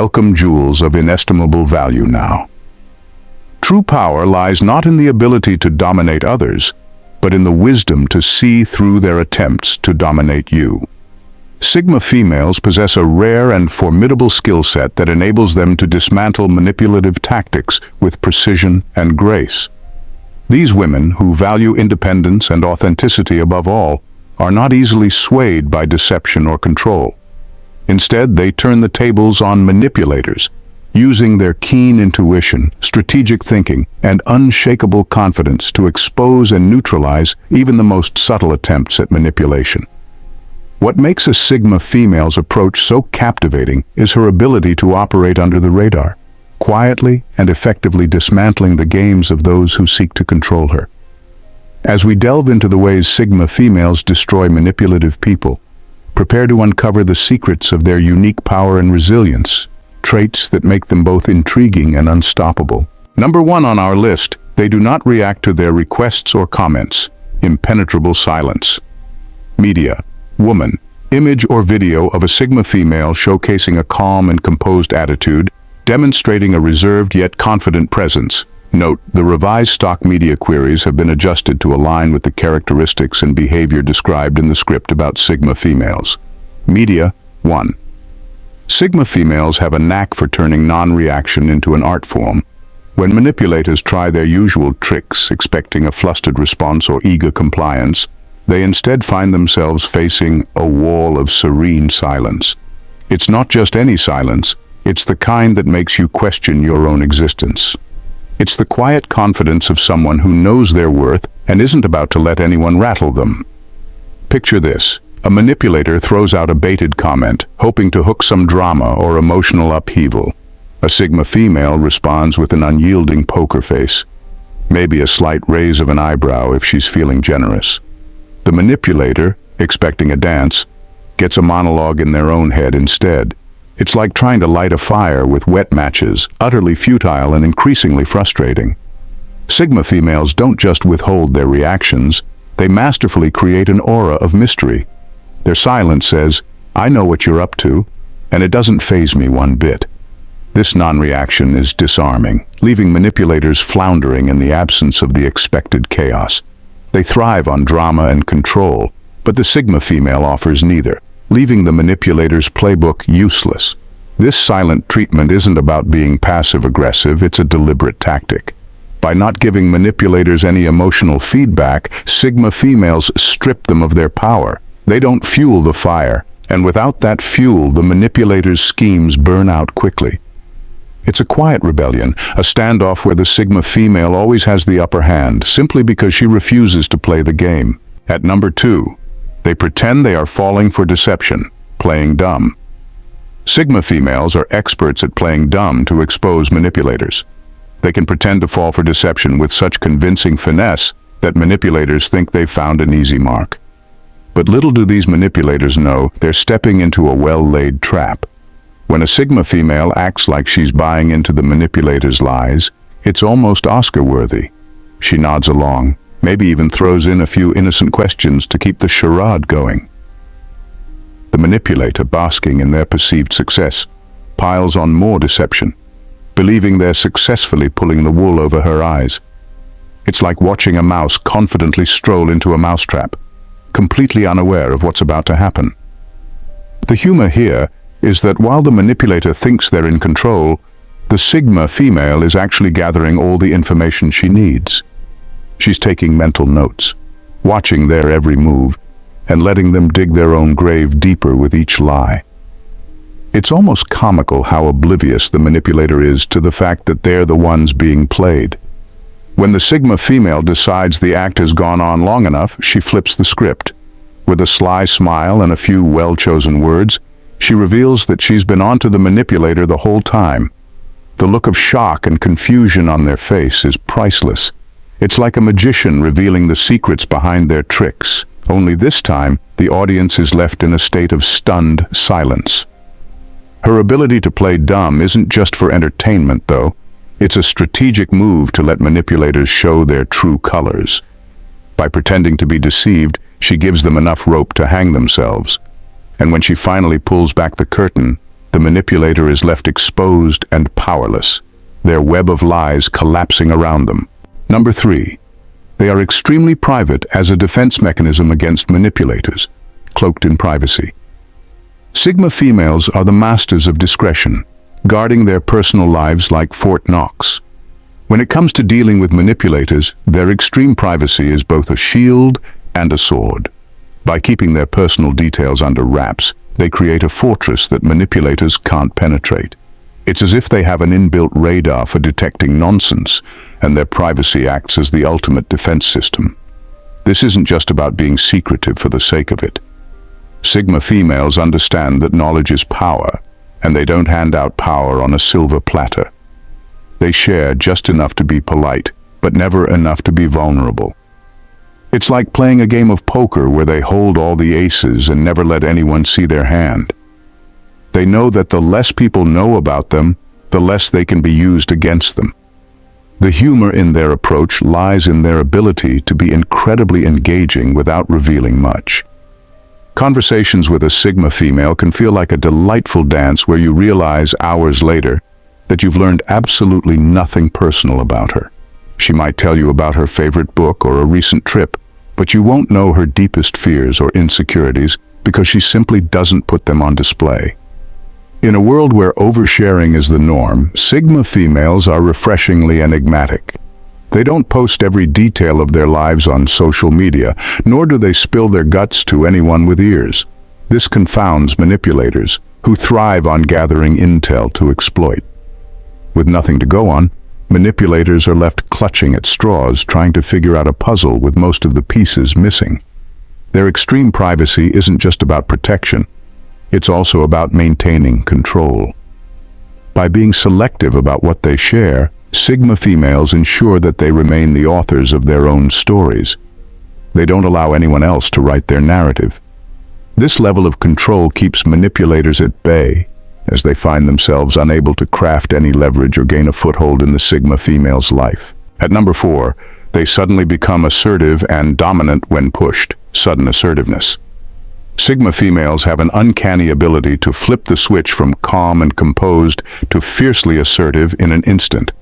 Welcome jewels of inestimable value now. True power lies not in the ability to dominate others, but in the wisdom to see through their attempts to dominate you. Sigma females possess a rare and formidable skill set that enables them to dismantle manipulative tactics with precision and grace. These women, who value independence and authenticity above all, are not easily swayed by deception or control. Instead, they turn the tables on manipulators, using their keen intuition, strategic thinking, and unshakable confidence to expose and neutralize even the most subtle attempts at manipulation. What makes a Sigma female's approach so captivating is her ability to operate under the radar, quietly and effectively dismantling the games of those who seek to control her. As we delve into the ways Sigma females destroy manipulative people, prepare to uncover the secrets of their unique power and resilience, traits that make them both intriguing and unstoppable. Number 1 on our list, they do not react to their requests or comments. Impenetrable silence. Media. Woman. Image or video of a Sigma female showcasing a calm and composed attitude, demonstrating a reserved yet confident presence. Note, the revised stock media queries have been adjusted to align with the characteristics and behavior described in the script about Sigma females. Media. 1. Sigma females have a knack for turning non-reaction into an art form. When manipulators try their usual tricks, expecting a flustered response or eager compliance, they instead find themselves facing a wall of serene silence. It's not just any silence, it's the kind that makes you question your own existence. It's the quiet confidence of someone who knows their worth and isn't about to let anyone rattle them. Picture this. A manipulator throws out a baited comment, hoping to hook some drama or emotional upheaval. A Sigma female responds with an unyielding poker face, maybe a slight raise of an eyebrow if she's feeling generous. The manipulator, expecting a dance, gets a monologue in their own head instead. It's like trying to light a fire with wet matches, utterly futile and increasingly frustrating. Sigma females don't just withhold their reactions, they masterfully create an aura of mystery. Their silence says, "I know what you're up to, and it doesn't faze me one bit." This non-reaction is disarming, leaving manipulators floundering in the absence of the expected chaos. They thrive on drama and control, but the Sigma female offers neither, leaving the manipulator's playbook useless. This silent treatment isn't about being passive-aggressive, it's a deliberate tactic. By not giving manipulators any emotional feedback, Sigma females strip them of their power. They don't fuel the fire, and without that fuel, the manipulator's schemes burn out quickly. It's a quiet rebellion, a standoff where the Sigma female always has the upper hand, simply because she refuses to play the game. At number 2, they pretend they are falling for deception, playing dumb. Sigma females are experts at playing dumb to expose manipulators. They can pretend to fall for deception with such convincing finesse that manipulators think they've found an easy mark. But little do these manipulators know, they're stepping into a well-laid trap. When a Sigma female acts like she's buying into the manipulator's lies, it's almost Oscar-worthy. She nods along, maybe even throws in a few innocent questions to keep the charade going. The manipulator, basking in their perceived success, piles on more deception, believing they're successfully pulling the wool over her eyes. It's like watching a mouse confidently stroll into a mousetrap, completely unaware of what's about to happen. The humor here is that while the manipulator thinks they're in control, the Sigma female is actually gathering all the information she needs. She's taking mental notes, watching their every move, and letting them dig their own grave deeper with each lie. It's almost comical how oblivious the manipulator is to the fact that they're the ones being played. When the Sigma female decides the act has gone on long enough, she flips the script. With a sly smile and a few well-chosen words, she reveals that she's been onto the manipulator the whole time. The look of shock and confusion on their face is priceless. It's like a magician revealing the secrets behind their tricks. Only this time, the audience is left in a state of stunned silence. Her ability to play dumb isn't just for entertainment, though. It's a strategic move to let manipulators show their true colors. By pretending to be deceived, she gives them enough rope to hang themselves. And when she finally pulls back the curtain, the manipulator is left exposed and powerless, their web of lies collapsing around them. Number 3. They are extremely private as a defense mechanism against manipulators, cloaked in privacy. Sigma females are the masters of discretion, guarding their personal lives like Fort Knox. When it comes to dealing with manipulators, their extreme privacy is both a shield and a sword. By keeping their personal details under wraps, they create a fortress that manipulators can't penetrate. It's as if they have an inbuilt radar for detecting nonsense, and their privacy acts as the ultimate defense system. This isn't just about being secretive for the sake of it. Sigma females understand that knowledge is power, and they don't hand out power on a silver platter. They share just enough to be polite, but never enough to be vulnerable. It's like playing a game of poker where they hold all the aces and never let anyone see their hand. They know that the less people know about them, the less they can be used against them. The humor in their approach lies in their ability to be incredibly engaging without revealing much. Conversations with a Sigma female can feel like a delightful dance where you realize hours later that you've learned absolutely nothing personal about her. She might tell you about her favorite book or a recent trip, but you won't know her deepest fears or insecurities because she simply doesn't put them on display. In a world where oversharing is the norm, Sigma females are refreshingly enigmatic. They don't post every detail of their lives on social media, nor do they spill their guts to anyone with ears. This confounds manipulators, who thrive on gathering intel to exploit. With nothing to go on, manipulators are left clutching at straws, trying to figure out a puzzle with most of the pieces missing. Their extreme privacy isn't just about protection, it's also about maintaining control. By being selective about what they share, Sigma females ensure that they remain the authors of their own stories. They don't allow anyone else to write their narrative. This level of control keeps manipulators at bay, as they find themselves unable to craft any leverage or gain a foothold in the Sigma female's life. At number 4, they suddenly become assertive and dominant when pushed. Sudden assertiveness. Sigma females have an uncanny ability to flip the switch from calm and composed to fiercely assertive in an instant.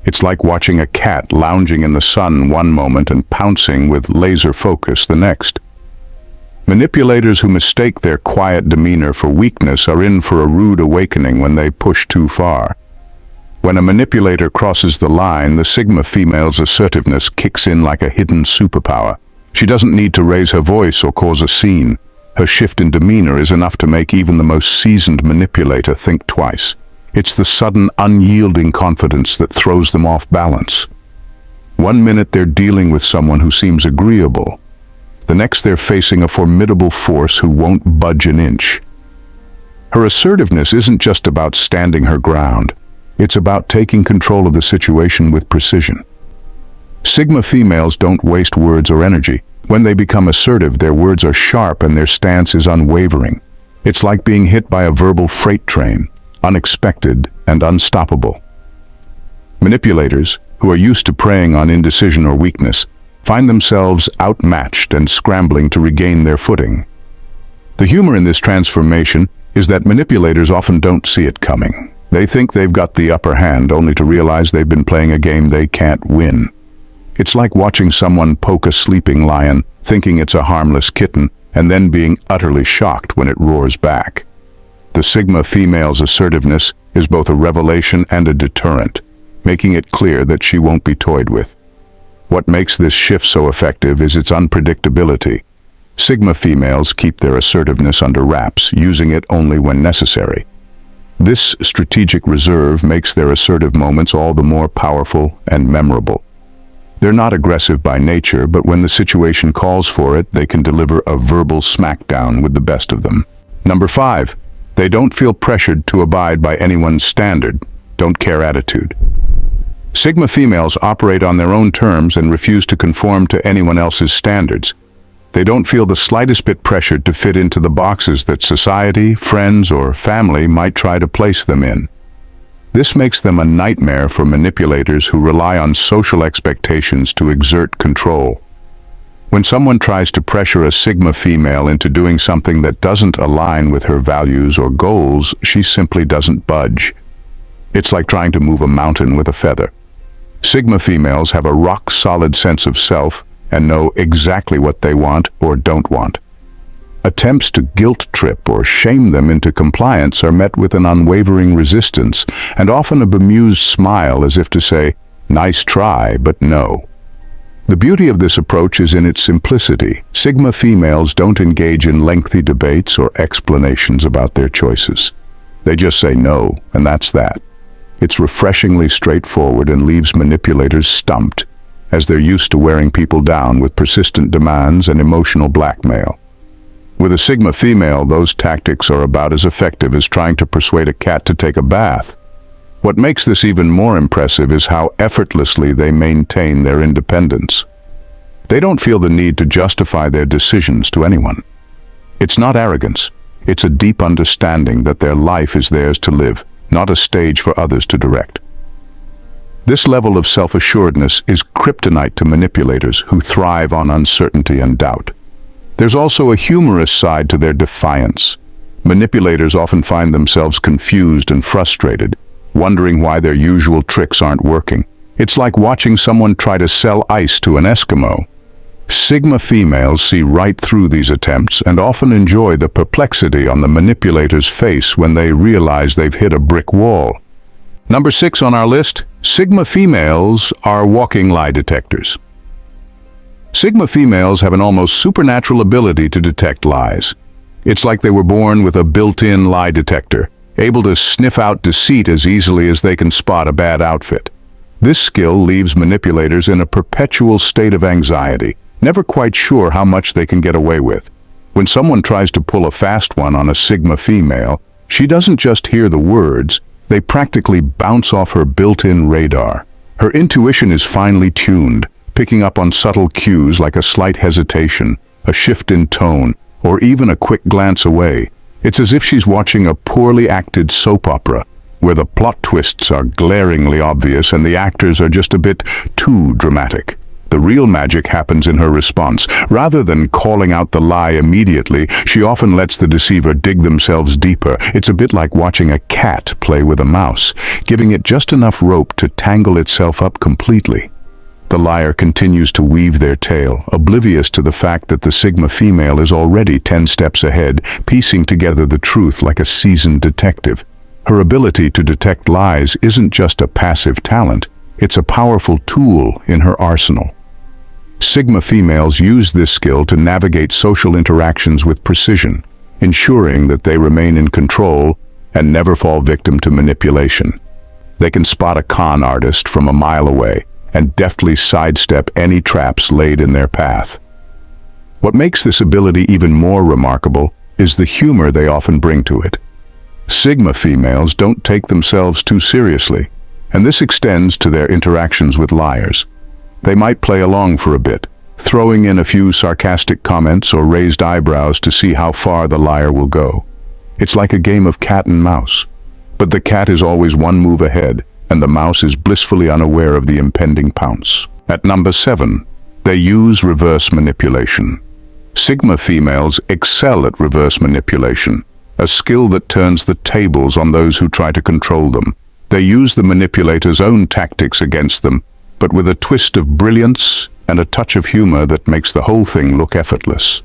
It's like watching a cat lounging in the sun one moment and pouncing with laser focus the next. Manipulators who mistake their quiet demeanor for weakness are in for a rude awakening when they push too far. When a manipulator crosses the line, the Sigma female's assertiveness kicks in like a hidden superpower. She doesn't need to raise her voice or cause a scene. Her shift in demeanor is enough to make even the most seasoned manipulator think twice. It's the sudden, unyielding confidence that throws them off balance. One minute they're dealing with someone who seems agreeable. The next they're facing a formidable force who won't budge an inch. Her assertiveness isn't just about standing her ground. It's about taking control of the situation with precision. Sigma females don't waste words or energy. When they become assertive, their words are sharp and their stance is unwavering. It's like being hit by a verbal freight train, unexpected and unstoppable. Manipulators, who are used to preying on indecision or weakness, find themselves outmatched and scrambling to regain their footing. The humor in this transformation is that manipulators often don't see it coming. They think they've got the upper hand only to realize they've been playing a game they can't win. It's like watching someone poke a sleeping lion, thinking it's a harmless kitten, and then being utterly shocked when it roars back. The Sigma female's assertiveness is both a revelation and a deterrent, making it clear that she won't be toyed with. What makes this shift so effective is its unpredictability. Sigma females keep their assertiveness under wraps, using it only when necessary. This strategic reserve makes their assertive moments all the more powerful and memorable. They're not aggressive by nature, but when the situation calls for it, they can deliver a verbal smackdown with the best of them. Number 5, they don't feel pressured to abide by anyone's standard, don't care attitude. Sigma females operate on their own terms and refuse to conform to anyone else's standards. They don't feel the slightest bit pressured to fit into the boxes that society, friends, or family might try to place them in. This makes them a nightmare for manipulators who rely on social expectations to exert control. When someone tries to pressure a Sigma female into doing something that doesn't align with her values or goals, she simply doesn't budge. It's like trying to move a mountain with a feather. Sigma females have a rock-solid sense of self and know exactly what they want or don't want. Attempts to guilt trip or shame them into compliance are met with an unwavering resistance and often a bemused smile as if to say, "Nice try, but no." The beauty of this approach is in its simplicity. Sigma females don't engage in lengthy debates or explanations about their choices. They just say no, and that's that. It's refreshingly straightforward and leaves manipulators stumped, as they're used to wearing people down with persistent demands and emotional blackmail. With a Sigma female, those tactics are about as effective as trying to persuade a cat to take a bath. What makes this even more impressive is how effortlessly they maintain their independence. They don't feel the need to justify their decisions to anyone. It's not arrogance. It's a deep understanding that their life is theirs to live, not a stage for others to direct. This level of self-assuredness is kryptonite to manipulators who thrive on uncertainty and doubt. There's also a humorous side to their defiance. Manipulators often find themselves confused and frustrated, wondering why their usual tricks aren't working. It's like watching someone try to sell ice to an Eskimo. Sigma females see right through these attempts and often enjoy the perplexity on the manipulator's face when they realize they've hit a brick wall. Number 6 on our list, Sigma females are walking lie detectors. Sigma females have an almost supernatural ability to detect lies. It's like they were born with a built-in lie detector, able to sniff out deceit as easily as they can spot a bad outfit. This skill leaves manipulators in a perpetual state of anxiety, never quite sure how much they can get away with. When someone tries to pull a fast one on a Sigma female, she doesn't just hear the words, they practically bounce off her built-in radar. Her intuition is finely tuned, picking up on subtle cues like a slight hesitation, a shift in tone, or even a quick glance away. It's as if she's watching a poorly acted soap opera, where the plot twists are glaringly obvious and the actors are just a bit too dramatic. The real magic happens in her response. Rather than calling out the lie immediately, she often lets the deceiver dig themselves deeper. It's a bit like watching a cat play with a mouse, giving it just enough rope to tangle itself up completely. The liar continues to weave their tale, oblivious to the fact that the Sigma female is already 10 steps ahead, piecing together the truth like a seasoned detective. Her ability to detect lies isn't just a passive talent, it's a powerful tool in her arsenal. Sigma females use this skill to navigate social interactions with precision, ensuring that they remain in control and never fall victim to manipulation. They can spot a con artist from a mile away and deftly sidestep any traps laid in their path. What makes this ability even more remarkable is the humor they often bring to it. Sigma females don't take themselves too seriously, and this extends to their interactions with liars. They might play along for a bit, throwing in a few sarcastic comments or raised eyebrows to see how far the liar will go. It's like a game of cat and mouse, but the cat is always one move ahead, and the mouse is blissfully unaware of the impending pounce. At number 7, they use reverse manipulation. Sigma females excel at reverse manipulation, a skill that turns the tables on those who try to control them. They use the manipulator's own tactics against them, but with a twist of brilliance and a touch of humor that makes the whole thing look effortless.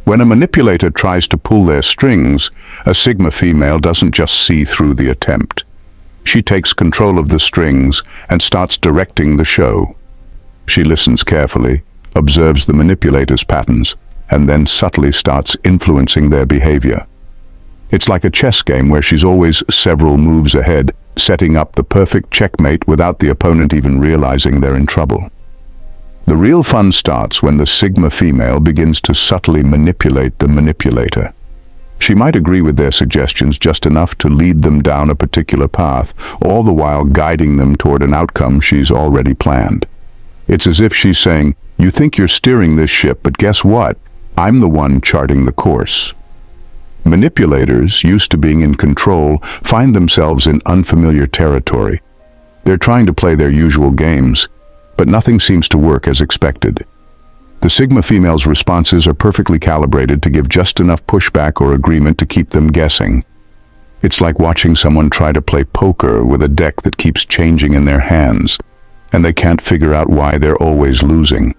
When a manipulator tries to pull their strings, a Sigma female doesn't just see through the attempt. She takes control of the strings and starts directing the show. She listens carefully, observes the manipulator's patterns, and then subtly starts influencing their behavior. It's like a chess game where she's always several moves ahead, setting up the perfect checkmate without the opponent even realizing they're in trouble. The real fun starts when the Sigma female begins to subtly manipulate the manipulator. She might agree with their suggestions just enough to lead them down a particular path, all the while guiding them toward an outcome she's already planned. It's as if she's saying, "You think you're steering this ship, but guess what? I'm the one charting the course." Manipulators, used to being in control, find themselves in unfamiliar territory. They're trying to play their usual games, but nothing seems to work as expected. The Sigma female's responses are perfectly calibrated to give just enough pushback or agreement to keep them guessing. It's like watching someone try to play poker with a deck that keeps changing in their hands, and they can't figure out why they're always losing.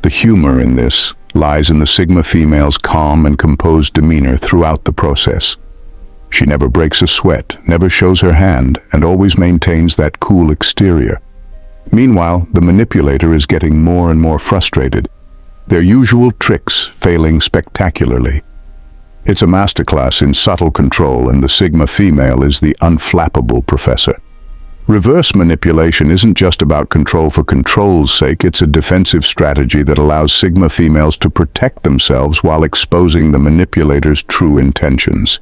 The humor in this lies in the Sigma female's calm and composed demeanor throughout the process. She never breaks a sweat, never shows her hand, and always maintains that cool exterior. Meanwhile, the manipulator is getting more and more frustrated, their usual tricks failing spectacularly. It's a masterclass in subtle control, and the Sigma female is the unflappable professor. Reverse manipulation isn't just about control for control's sake, it's a defensive strategy that allows Sigma females to protect themselves while exposing the manipulator's true intentions.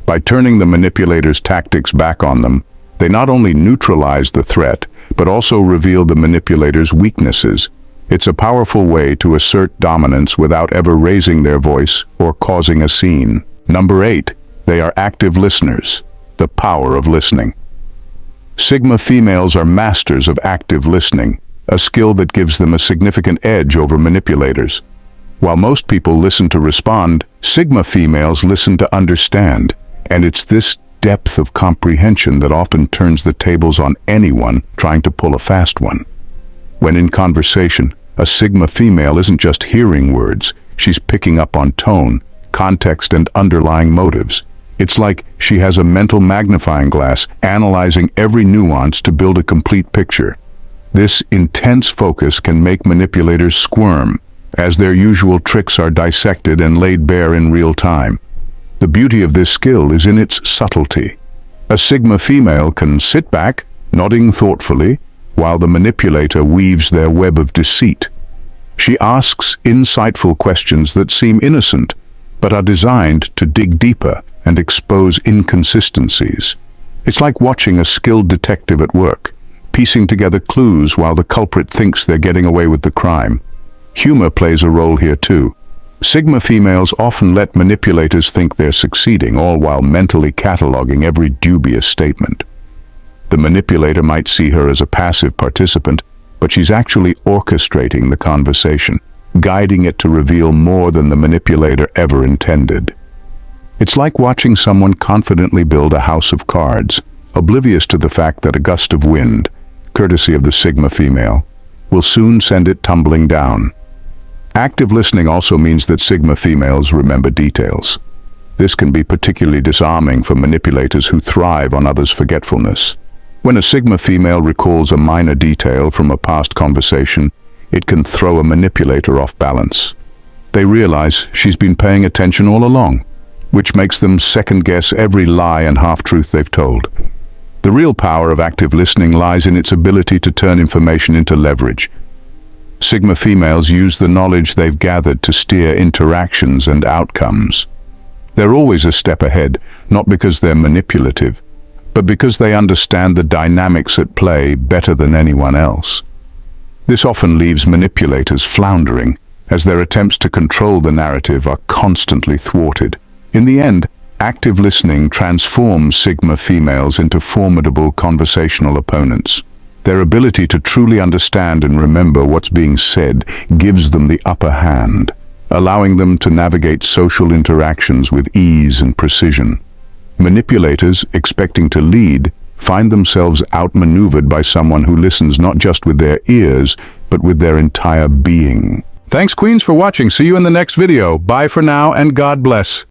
By turning the manipulator's tactics back on them, they not only neutralize the threat, but also reveal the manipulator's weaknesses. It's a powerful way to assert dominance without ever raising their voice or causing a scene. Number 8, they are active listeners. The power of listening. Sigma females are masters of active listening, a skill that gives them a significant edge over manipulators. While most people listen to respond, Sigma females listen to understand, and it's this depth of comprehension that often turns the tables on anyone trying to pull a fast one. When in conversation, a Sigma female isn't just hearing words, she's picking up on tone, context, and underlying motives. It's like she has a mental magnifying glass, analyzing every nuance to build a complete picture. This intense focus can make manipulators squirm, as their usual tricks are dissected and laid bare in real time. The beauty of this skill is in its subtlety. A Sigma female can sit back, nodding thoughtfully, while the manipulator weaves their web of deceit. She asks insightful questions that seem innocent, but are designed to dig deeper and expose inconsistencies. It's like watching a skilled detective at work, piecing together clues while the culprit thinks they're getting away with the crime. Humor plays a role here too. Sigma females often let manipulators think they're succeeding, all while mentally cataloging every dubious statement. The manipulator might see her as a passive participant, but she's actually orchestrating the conversation, guiding it to reveal more than the manipulator ever intended. It's like watching someone confidently build a house of cards, oblivious to the fact that a gust of wind, courtesy of the Sigma female, will soon send it tumbling down. Active listening also means that Sigma females remember details. This can be particularly disarming for manipulators who thrive on others' forgetfulness. When a Sigma female recalls a minor detail from a past conversation, it can throw a manipulator off balance. They realize she's been paying attention all along, which makes them second-guess every lie and half-truth they've told. The real power of active listening lies in its ability to turn information into leverage. Sigma females use the knowledge they've gathered to steer interactions and outcomes. They're always a step ahead, not because they're manipulative, but because they understand the dynamics at play better than anyone else. This often leaves manipulators floundering, as their attempts to control the narrative are constantly thwarted. In the end, active listening transforms Sigma females into formidable conversational opponents. Their ability to truly understand and remember what's being said gives them the upper hand, allowing them to navigate social interactions with ease and precision. Manipulators, expecting to lead, find themselves outmaneuvered by someone who listens not just with their ears, but with their entire being. Thanks, Queens, for watching. See you in the next video. Bye for now, and God bless.